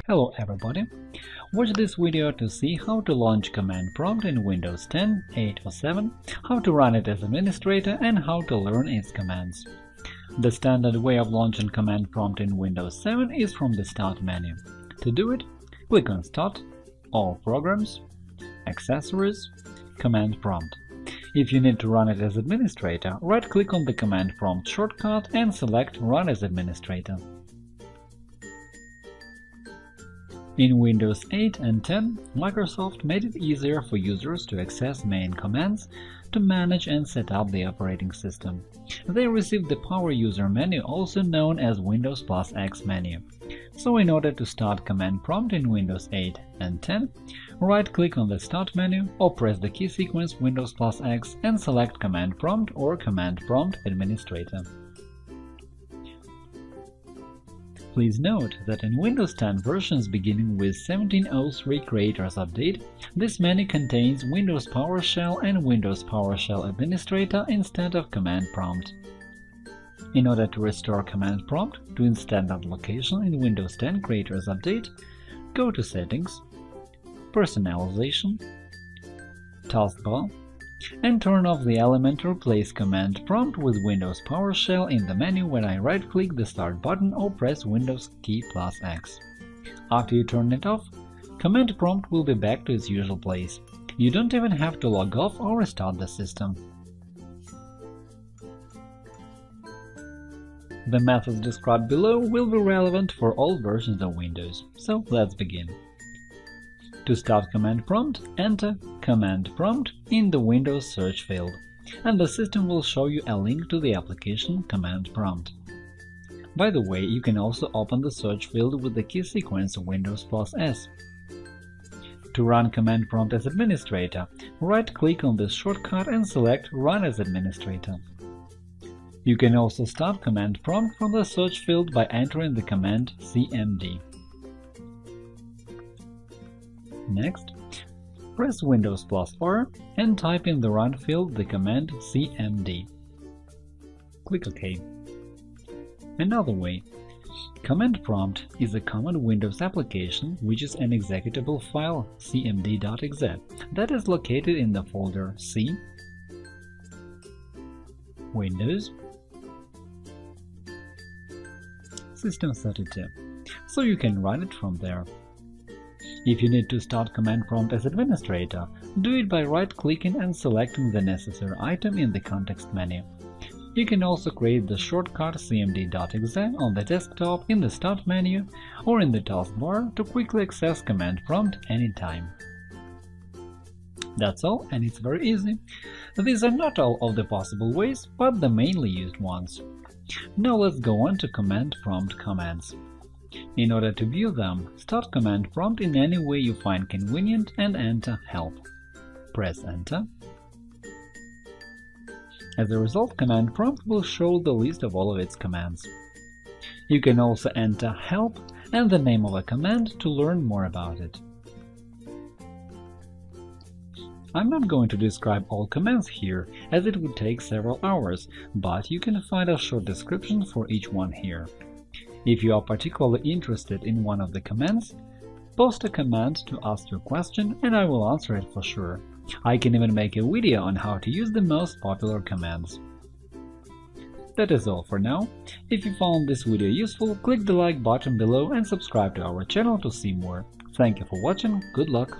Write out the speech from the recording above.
Hello everybody! Watch this video to see how to launch command prompt in Windows 10, 8 or 7, how to run it as administrator, and how to learn its commands. The standard way of launching command prompt in Windows 7 is from the Start menu. To do it, click on Start, All Programs, Accessories, Command Prompt. If you need to run it as administrator, right-click on the command prompt shortcut and select Run as administrator. In Windows 8 and 10, Microsoft made it easier for users to access main commands to manage and set up the operating system. They received the Power User menu, also known as Windows +X menu. So in order to start command prompt in Windows 8 and 10, right-click on the Start menu or press the key sequence Windows +X and select Command Prompt or Command Prompt Administrator. Please note that in Windows 10 versions beginning with 17.03 Creators Update, this menu contains Windows PowerShell and Windows PowerShell Administrator instead of Command Prompt. In order to restore Command Prompt to its standard location in Windows 10 Creators Update, go to Settings, Personalization, Taskbar, and turn off the element Replace Command Prompt with Windows PowerShell in the menu when I right-click the Start button or press Windows key +X. After you turn it off, Command Prompt will be back to its usual place. You don't even have to log off or restart the system. The methods described below will be relevant for all versions of Windows, so let's begin. To start Command Prompt, enter Command Prompt in the Windows search field, and the system will show you a link to the application Command Prompt. By the way, you can also open the search field with the key sequence Windows +S. To run Command Prompt as administrator, right-click on this shortcut and select Run as administrator. You can also start Command Prompt from the search field by entering the command cmd. Next, press Windows +R and type in the Run field the command cmd. Click OK. Another way. Command Prompt is a common Windows application which is an executable file cmd.exe that is located in the folder C, Windows, System32, so you can run it from there. If you need to start Command Prompt as administrator, do it by right-clicking and selecting the necessary item in the context menu. You can also create the shortcut cmd.exe on the desktop in the Start menu or in the taskbar to quickly access Command Prompt anytime. That's all, and it's very easy. These are not all of the possible ways, but the mainly used ones. Now let's go on to Command Prompt commands. In order to view them, start Command Prompt in any way you find convenient and enter Help. Press Enter. As a result, Command Prompt will show the list of all of its commands. You can also enter Help and the name of a command to learn more about it. I'm not going to describe all commands here, as it would take several hours, but you can find a short description for each one here. If you are particularly interested in one of the commands, post a command to ask your question and I will answer it for sure. I can even make a video on how to use the most popular commands. That is all for now. If you found this video useful, click the like button below and subscribe to our channel to see more. Thank you for watching, good luck!